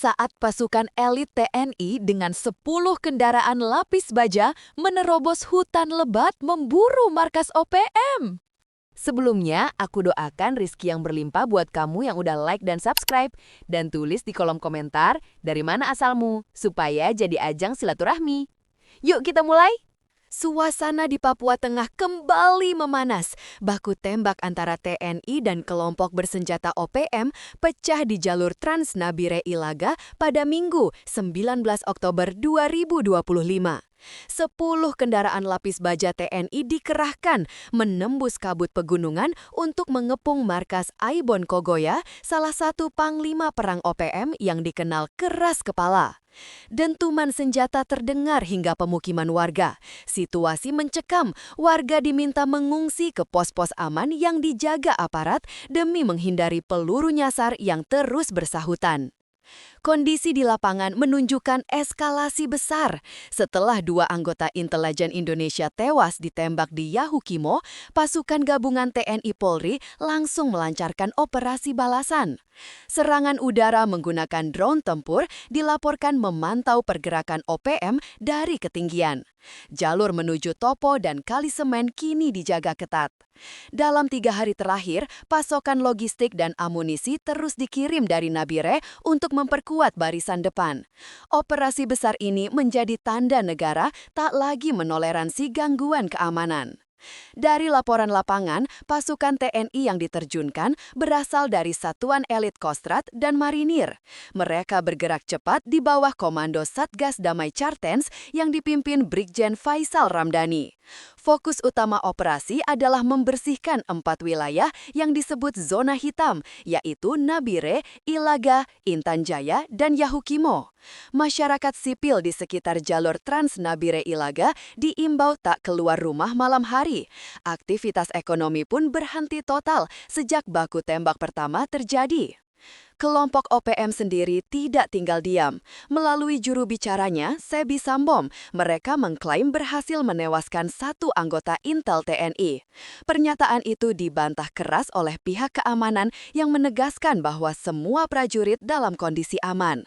saat pasukan elit TNI dengan 10 kendaraan lapis baja menerobos hutan lebat memburu markas OPM. Sebelumnya, aku doakan rezeki yang berlimpah buat kamu yang udah like dan subscribe. Dan tulis di kolom komentar dari mana asalmu, supaya jadi ajang silaturahmi. Yuk kita mulai! Suasana di Papua Tengah kembali memanas. Baku tembak antara TNI dan kelompok bersenjata OPM pecah di jalur Trans Nabire Ilaga pada Minggu, 19 Oktober 2025. 10 kendaraan lapis baja TNI dikerahkan menembus kabut pegunungan untuk mengepung markas Aibon Kogoya, salah satu panglima perang OPM yang dikenal keras kepala. Dentuman senjata terdengar hingga pemukiman warga. Situasi mencekam, warga diminta mengungsi ke pos-pos aman yang dijaga aparat demi menghindari peluru nyasar yang terus bersahutan. Kondisi di lapangan menunjukkan eskalasi besar. Setelah 2 anggota intelijen Indonesia tewas ditembak di Yahukimo, pasukan gabungan TNI Polri langsung melancarkan operasi balasan. Serangan udara menggunakan drone tempur dilaporkan memantau pergerakan OPM dari ketinggian. Jalur menuju Topo dan Kali Semen kini dijaga ketat. Dalam 3 hari terakhir, pasokan logistik dan amunisi terus dikirim dari Nabire untuk memperkuat barisan depan. Operasi besar ini menjadi tanda negara tak lagi menoleransi gangguan keamanan. Dari laporan lapangan, pasukan TNI yang diterjunkan berasal dari Satuan Elit Kostrad dan Marinir. Mereka bergerak cepat di bawah komando Satgas Damai Cartens yang dipimpin Brigjen Faisal Ramdhani. Fokus utama operasi adalah membersihkan 4 wilayah yang disebut zona hitam, yaitu Nabire, Ilaga, Intan Jaya, dan Yahukimo. Masyarakat sipil di sekitar jalur Trans Nabire Ilaga diimbau tak keluar rumah malam hari. Aktivitas ekonomi pun berhenti total sejak baku tembak pertama terjadi. Kelompok OPM sendiri tidak tinggal diam. Melalui juru bicaranya, Sebi Sambom, mereka mengklaim berhasil menewaskan 1 anggota Intel TNI. Pernyataan itu dibantah keras oleh pihak keamanan yang menegaskan bahwa semua prajurit dalam kondisi aman.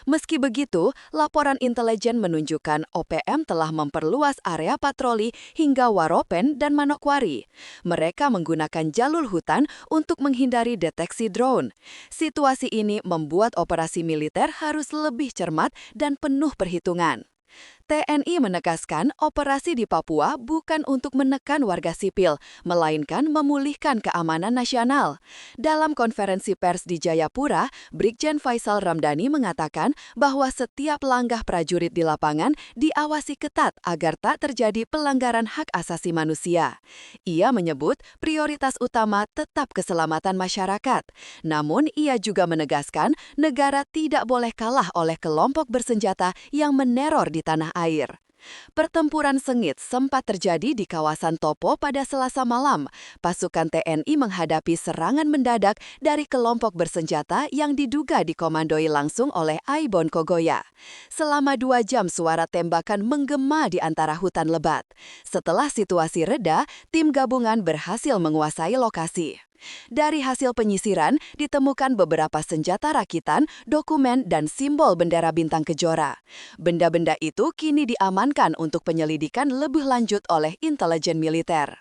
Meski begitu, laporan intelijen menunjukkan OPM telah memperluas area patroli hingga Waropen dan Manokwari. Mereka menggunakan jalur hutan untuk menghindari deteksi drone. Situasi ini membuat operasi militer harus lebih cermat dan penuh perhitungan. TNI menegaskan operasi di Papua bukan untuk menekan warga sipil, melainkan memulihkan keamanan nasional. Dalam konferensi pers di Jayapura, Brigjen Faisal Ramdhani mengatakan bahwa setiap langkah prajurit di lapangan diawasi ketat agar tak terjadi pelanggaran hak asasi manusia. Ia menyebut prioritas utama tetap keselamatan masyarakat. Namun, ia juga menegaskan negara tidak boleh kalah oleh kelompok bersenjata yang meneror di tanah air. Pertempuran sengit sempat terjadi di kawasan Topo pada Selasa malam. Pasukan TNI menghadapi serangan mendadak dari kelompok bersenjata yang diduga dikomandoi langsung oleh Aibon Kogoya. Selama 2 jam suara tembakan menggema di antara hutan lebat. Setelah situasi reda, tim gabungan berhasil menguasai lokasi. Dari hasil penyisiran, ditemukan beberapa senjata rakitan, dokumen, dan simbol bendera bintang kejora. Benda-benda itu kini diamankan untuk penyelidikan lebih lanjut oleh intelijen militer.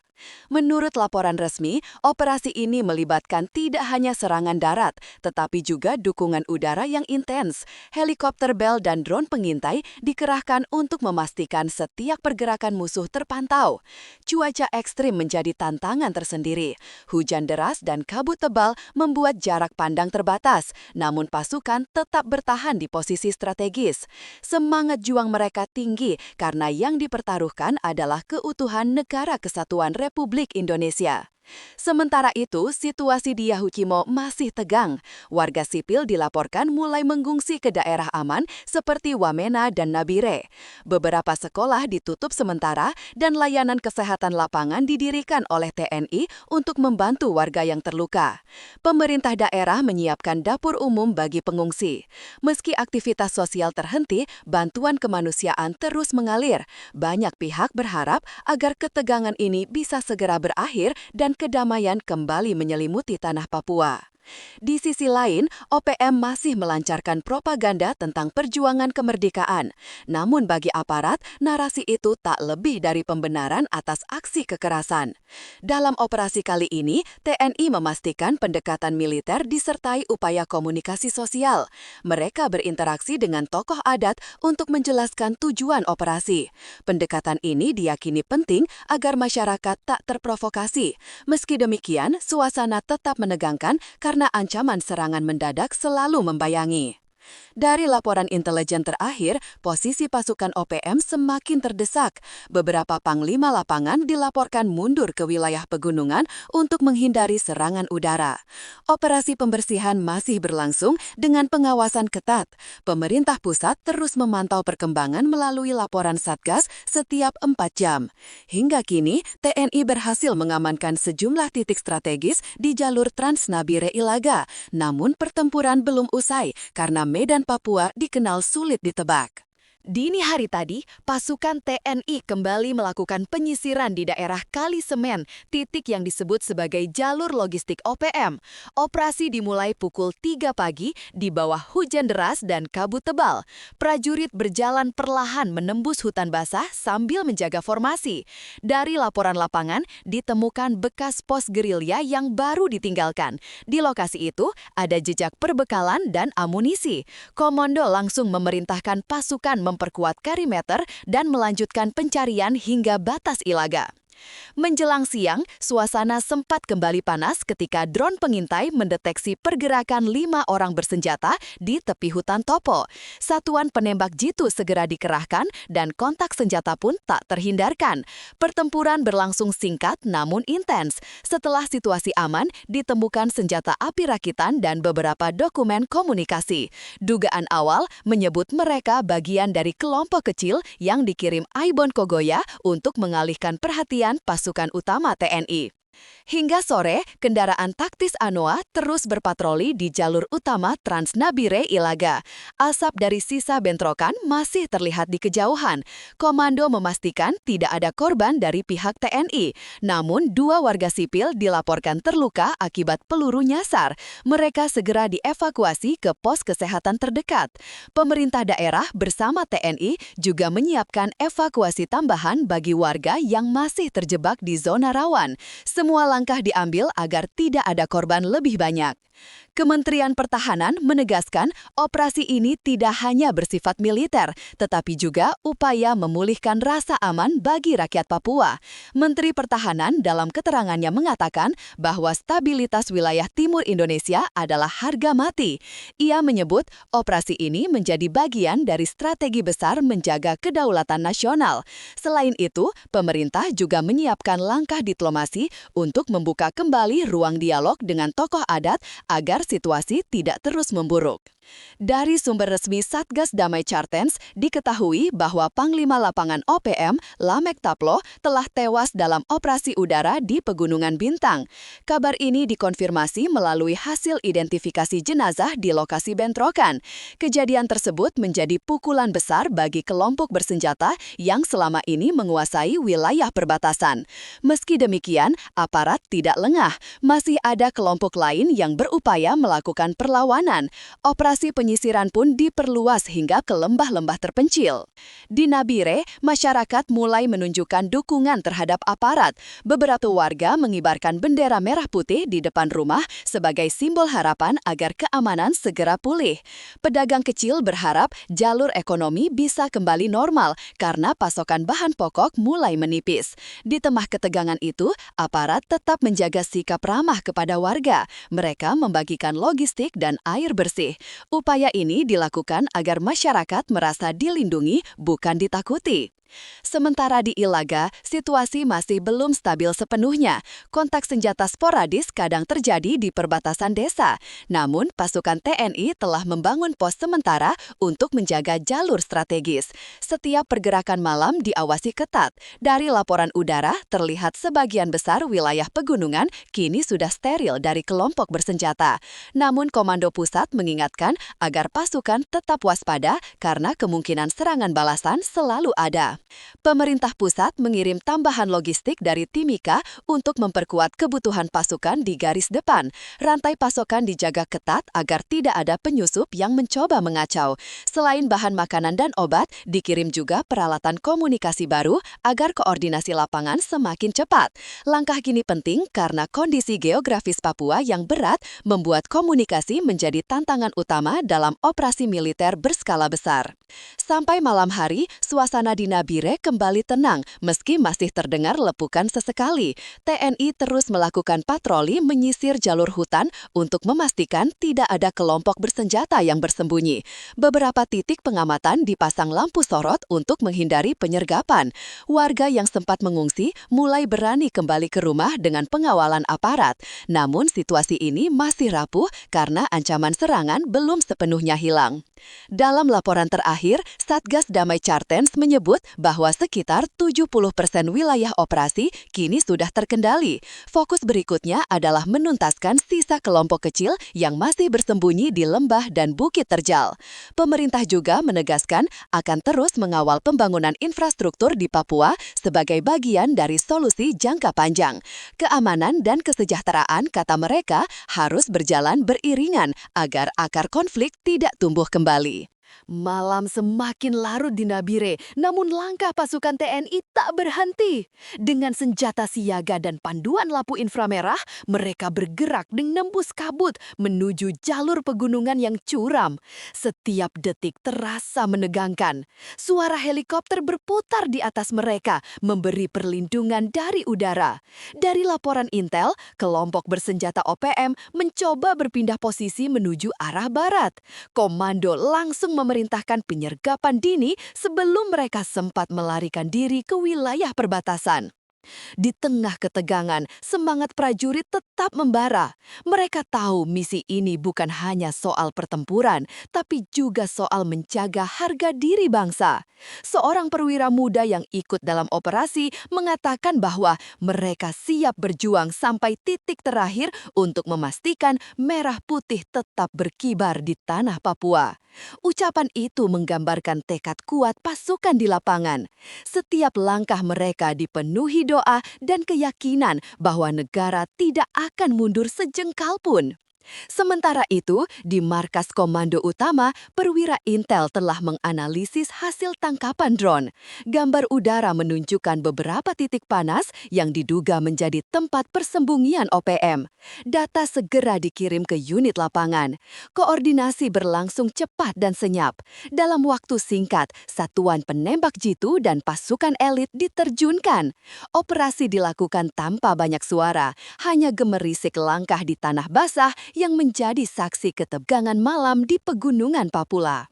Menurut laporan resmi, operasi ini melibatkan tidak hanya serangan darat, tetapi juga dukungan udara yang intens. Helikopter Bell dan drone pengintai dikerahkan untuk memastikan setiap pergerakan musuh terpantau. Cuaca ekstrim menjadi tantangan tersendiri. Hujan deras dan kabut tebal membuat jarak pandang terbatas, namun pasukan tetap bertahan di posisi strategis. Semangat juang mereka tinggi karena yang dipertaruhkan adalah keutuhan Negara Kesatuan Republik Indonesia. Sementara itu, situasi di Yahukimo masih tegang. Warga sipil dilaporkan mulai mengungsi ke daerah aman seperti Wamena dan Nabire. Beberapa sekolah ditutup sementara dan layanan kesehatan lapangan didirikan oleh TNI untuk membantu warga yang terluka. Pemerintah daerah menyiapkan dapur umum bagi pengungsi. Meski aktivitas sosial terhenti, bantuan kemanusiaan terus mengalir. Banyak pihak berharap agar ketegangan ini bisa segera berakhir dan kedamaian kembali menyelimuti tanah Papua. Di sisi lain, OPM masih melancarkan propaganda tentang perjuangan kemerdekaan. Namun bagi aparat, narasi itu tak lebih dari pembenaran atas aksi kekerasan. Dalam operasi kali ini, TNI memastikan pendekatan militer disertai upaya komunikasi sosial. Mereka berinteraksi dengan tokoh adat untuk menjelaskan tujuan operasi. Pendekatan ini diyakini penting agar masyarakat tak terprovokasi. Meski demikian, suasana tetap menegangkan karena ancaman serangan mendadak selalu membayangi. Dari laporan intelijen terakhir, posisi pasukan OPM semakin terdesak. Beberapa panglima lapangan dilaporkan mundur ke wilayah pegunungan untuk menghindari serangan udara. Operasi pembersihan masih berlangsung dengan pengawasan ketat. Pemerintah pusat terus memantau perkembangan melalui laporan Satgas setiap 4 jam. Hingga kini, TNI berhasil mengamankan sejumlah titik strategis di jalur Trans-Nabire Ilaga. Namun pertempuran belum usai karena Medan Papua dikenal sulit ditebak. Dini hari tadi, pasukan TNI kembali melakukan penyisiran di daerah Kali Semen, titik yang disebut sebagai jalur logistik OPM. Operasi dimulai pukul 3 pagi di bawah hujan deras dan kabut tebal. Prajurit berjalan perlahan menembus hutan basah sambil menjaga formasi. Dari laporan lapangan, ditemukan bekas pos gerilya yang baru ditinggalkan. Di lokasi itu, ada jejak perbekalan dan amunisi. Komando langsung memerintahkan pasukan memperkuat perimeter dan melanjutkan pencarian hingga batas Ilaga. Menjelang siang, suasana sempat kembali panas ketika drone pengintai mendeteksi pergerakan 5 orang bersenjata di tepi hutan Topo. Satuan penembak jitu segera dikerahkan dan kontak senjata pun tak terhindarkan. Pertempuran berlangsung singkat namun intens. Setelah situasi aman, ditemukan senjata api rakitan dan beberapa dokumen komunikasi. Dugaan awal menyebut mereka bagian dari kelompok kecil yang dikirim Aibon Kogoya untuk mengalihkan perhatian pasukan utama TNI. Hingga sore, kendaraan taktis Anoa terus berpatroli di jalur utama Trans-Nabire Ilaga. Asap dari sisa bentrokan masih terlihat di kejauhan. Komando memastikan tidak ada korban dari pihak TNI. Namun, 2 warga sipil dilaporkan terluka akibat peluru nyasar. Mereka segera dievakuasi ke pos kesehatan terdekat. Pemerintah daerah bersama TNI juga menyiapkan evakuasi tambahan bagi warga yang masih terjebak di zona rawan. Semua langkah diambil agar tidak ada korban lebih banyak. Kementerian Pertahanan menegaskan operasi ini tidak hanya bersifat militer, tetapi juga upaya memulihkan rasa aman bagi rakyat Papua. Menteri Pertahanan dalam keterangannya mengatakan bahwa stabilitas wilayah timur Indonesia adalah harga mati. Ia menyebut operasi ini menjadi bagian dari strategi besar menjaga kedaulatan nasional. Selain itu, pemerintah juga menyiapkan langkah diplomasi untuk membuka kembali ruang dialog dengan tokoh adat agar situasi tidak terus memburuk. Dari sumber resmi Satgas Damai Chartens, diketahui bahwa Panglima Lapangan OPM, Lamek Taplo, telah tewas dalam operasi udara di Pegunungan Bintang. Kabar ini dikonfirmasi melalui hasil identifikasi jenazah di lokasi bentrokan. Kejadian tersebut menjadi pukulan besar bagi kelompok bersenjata yang selama ini menguasai wilayah perbatasan. Meski demikian, aparat tidak lengah. Masih ada kelompok lain yang berupaya melakukan perlawanan. Operasi penyisiran pun diperluas hingga ke lembah-lembah terpencil. Di Nabire, masyarakat mulai menunjukkan dukungan terhadap aparat. Beberapa warga mengibarkan bendera merah putih di depan rumah sebagai simbol harapan agar keamanan segera pulih. Pedagang kecil berharap jalur ekonomi bisa kembali normal karena pasokan bahan pokok mulai menipis. Di tengah ketegangan itu, aparat tetap menjaga sikap ramah kepada warga. Mereka membagikan logistik dan air bersih. Upaya ini dilakukan agar masyarakat merasa dilindungi, bukan ditakuti. Sementara di Ilaga, situasi masih belum stabil sepenuhnya. Kontak senjata sporadis kadang terjadi di perbatasan desa. Namun, pasukan TNI telah membangun pos sementara untuk menjaga jalur strategis. Setiap pergerakan malam diawasi ketat. Dari laporan udara, terlihat sebagian besar wilayah pegunungan kini sudah steril dari kelompok bersenjata. Namun, Komando Pusat mengingatkan agar pasukan tetap waspada karena kemungkinan serangan balasan selalu ada. Pemerintah pusat mengirim tambahan logistik dari Timika untuk memperkuat kebutuhan pasukan di garis depan. Rantai pasokan dijaga ketat agar tidak ada penyusup yang mencoba mengacau. Selain bahan makanan dan obat, dikirim juga peralatan komunikasi baru agar koordinasi lapangan semakin cepat. Langkah ini penting karena kondisi geografis Papua yang berat membuat komunikasi menjadi tantangan utama dalam operasi militer berskala besar. Sampai malam hari, suasana di Nabire kembali tenang meski masih terdengar lepukan sesekali. TNI terus melakukan patroli menyisir jalur hutan untuk memastikan tidak ada kelompok bersenjata yang bersembunyi. Beberapa titik pengamatan dipasang lampu sorot untuk menghindari penyergapan. Warga yang sempat mengungsi mulai berani kembali ke rumah dengan pengawalan aparat. Namun situasi ini masih rapuh karena ancaman serangan belum sepenuhnya hilang. Dalam laporan terakhir, Satgas Damai Chartens menyebut bahwa sekitar 70% wilayah operasi kini sudah terkendali. Fokus berikutnya adalah menuntaskan sisa kelompok kecil yang masih bersembunyi di lembah dan bukit terjal. Pemerintah juga menegaskan akan terus mengawal pembangunan infrastruktur di Papua sebagai bagian dari solusi jangka panjang. Keamanan dan kesejahteraan, kata mereka, harus berjalan beriringan agar akar konflik tidak tumbuh kembali. Malam semakin larut di Nabire, namun langkah pasukan TNI tak berhenti. Dengan senjata siaga dan panduan lampu inframerah, mereka bergerak menembus kabut menuju jalur pegunungan yang curam. Setiap detik terasa menegangkan. Suara helikopter berputar di atas mereka, memberi perlindungan dari udara. Dari laporan intel, kelompok bersenjata OPM mencoba berpindah posisi menuju arah barat. Komando langsung memerintahkan penyergapan dini sebelum mereka sempat melarikan diri ke wilayah perbatasan. Di tengah ketegangan, semangat prajurit tetap membara. Mereka tahu misi ini bukan hanya soal pertempuran, tapi juga soal menjaga harga diri bangsa. Seorang perwira muda yang ikut dalam operasi mengatakan bahwa mereka siap berjuang sampai titik terakhir untuk memastikan merah putih tetap berkibar di tanah Papua. Ucapan itu menggambarkan tekad kuat pasukan di lapangan. Setiap langkah mereka dipenuhi doa dan keyakinan bahwa negara tidak akan mundur sejengkal pun. Sementara itu, di markas komando utama, perwira intel telah menganalisis hasil tangkapan drone. Gambar udara menunjukkan beberapa titik panas yang diduga menjadi tempat persembunyian OPM. Data segera dikirim ke unit lapangan. Koordinasi berlangsung cepat dan senyap. Dalam waktu singkat, satuan penembak jitu dan pasukan elit diterjunkan. Operasi dilakukan tanpa banyak suara, hanya gemerisik langkah di tanah basah yang menjadi saksi ketegangan malam di pegunungan Papua.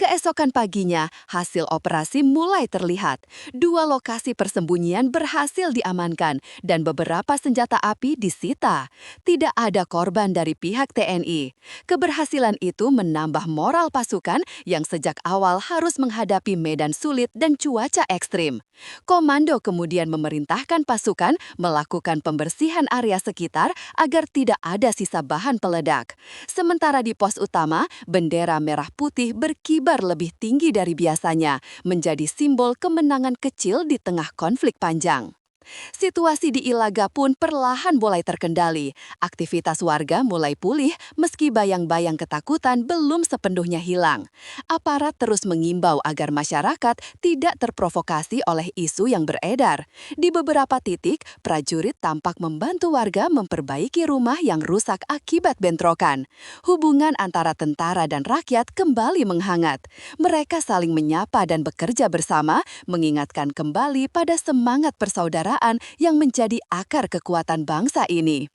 Keesokan paginya, hasil operasi mulai terlihat. 2 lokasi persembunyian berhasil diamankan dan beberapa senjata api disita. Tidak ada korban dari pihak TNI. Keberhasilan itu menambah moral pasukan yang sejak awal harus menghadapi medan sulit dan cuaca ekstrim. Komando kemudian memerintahkan pasukan melakukan pembersihan area sekitar agar tidak ada sisa bahan peledak. Sementara di pos utama, bendera merah putih berkibar lebih tinggi dari biasanya, menjadi simbol kemenangan kecil di tengah konflik panjang. Situasi di Ilaga pun perlahan mulai terkendali. Aktivitas warga mulai pulih meski bayang-bayang ketakutan belum sepenuhnya hilang. Aparat terus mengimbau agar masyarakat tidak terprovokasi oleh isu yang beredar. Di beberapa titik, prajurit tampak membantu warga memperbaiki rumah yang rusak akibat bentrokan. Hubungan antara tentara dan rakyat kembali menghangat. Mereka saling menyapa dan bekerja bersama, mengingatkan kembali pada semangat persaudaraan yang menjadi akar kekuatan bangsa ini.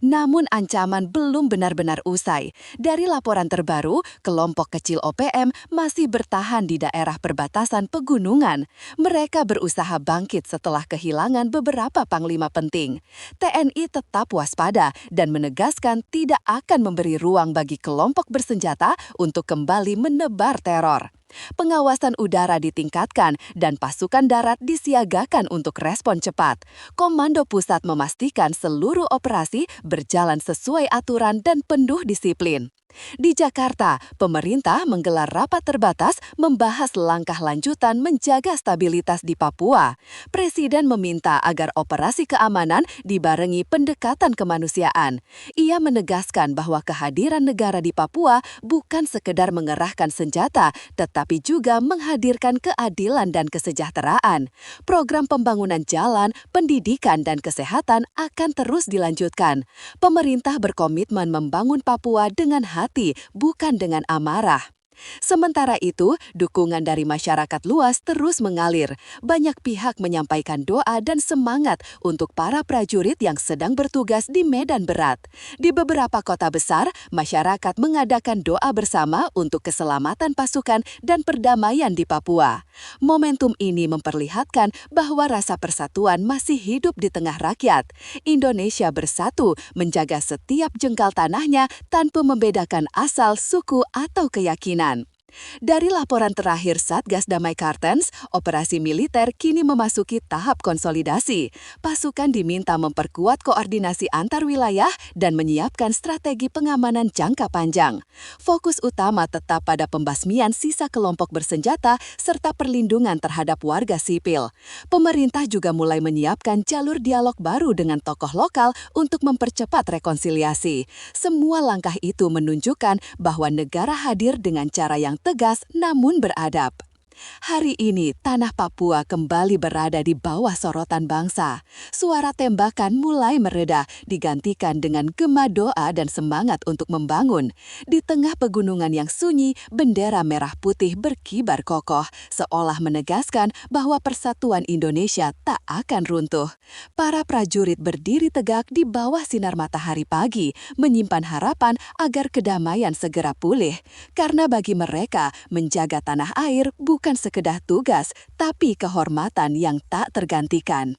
Namun ancaman belum benar-benar usai. Dari laporan terbaru, kelompok kecil OPM masih bertahan di daerah perbatasan pegunungan. Mereka berusaha bangkit setelah kehilangan beberapa panglima penting. TNI tetap waspada dan menegaskan tidak akan memberi ruang bagi kelompok bersenjata untuk kembali menebar teror. Pengawasan udara ditingkatkan dan pasukan darat disiagakan untuk respon cepat. Komando pusat memastikan seluruh operasi berjalan sesuai aturan dan penuh disiplin. Di Jakarta, pemerintah menggelar rapat terbatas membahas langkah lanjutan menjaga stabilitas di Papua. Presiden meminta agar operasi keamanan dibarengi pendekatan kemanusiaan. Ia menegaskan bahwa kehadiran negara di Papua bukan sekedar mengerahkan senjata, tetapi juga menghadirkan keadilan dan kesejahteraan. Program pembangunan jalan, pendidikan, dan kesehatan akan terus dilanjutkan. Pemerintah berkomitmen membangun Papua dengan hati, bukan dengan amarah. Sementara itu, dukungan dari masyarakat luas terus mengalir. Banyak pihak menyampaikan doa dan semangat untuk para prajurit yang sedang bertugas di medan berat. Di beberapa kota besar, masyarakat mengadakan doa bersama untuk keselamatan pasukan dan perdamaian di Papua. Momentum ini memperlihatkan bahwa rasa persatuan masih hidup di tengah rakyat. Indonesia bersatu menjaga setiap jengkal tanahnya tanpa membedakan asal, suku, atau keyakinan. Dari laporan terakhir Satgas Damai Kartens, operasi militer kini memasuki tahap konsolidasi. Pasukan diminta memperkuat koordinasi antar wilayah dan menyiapkan strategi pengamanan jangka panjang. Fokus utama tetap pada pembasmian sisa kelompok bersenjata serta perlindungan terhadap warga sipil. Pemerintah juga mulai menyiapkan jalur dialog baru dengan tokoh lokal untuk mempercepat rekonsiliasi. Semua langkah itu menunjukkan bahwa negara hadir dengan cara yang tegas namun beradab. Hari ini, tanah Papua kembali berada di bawah sorotan bangsa. Suara tembakan mulai mereda, digantikan dengan gema doa dan semangat untuk membangun. Di tengah pegunungan yang sunyi, bendera merah putih berkibar kokoh, seolah menegaskan bahwa persatuan Indonesia tak akan runtuh. Para prajurit berdiri tegak di bawah sinar matahari pagi, menyimpan harapan agar kedamaian segera pulih. Karena bagi mereka, menjaga tanah air bukan sekedar tugas, tapi kehormatan yang tak tergantikan.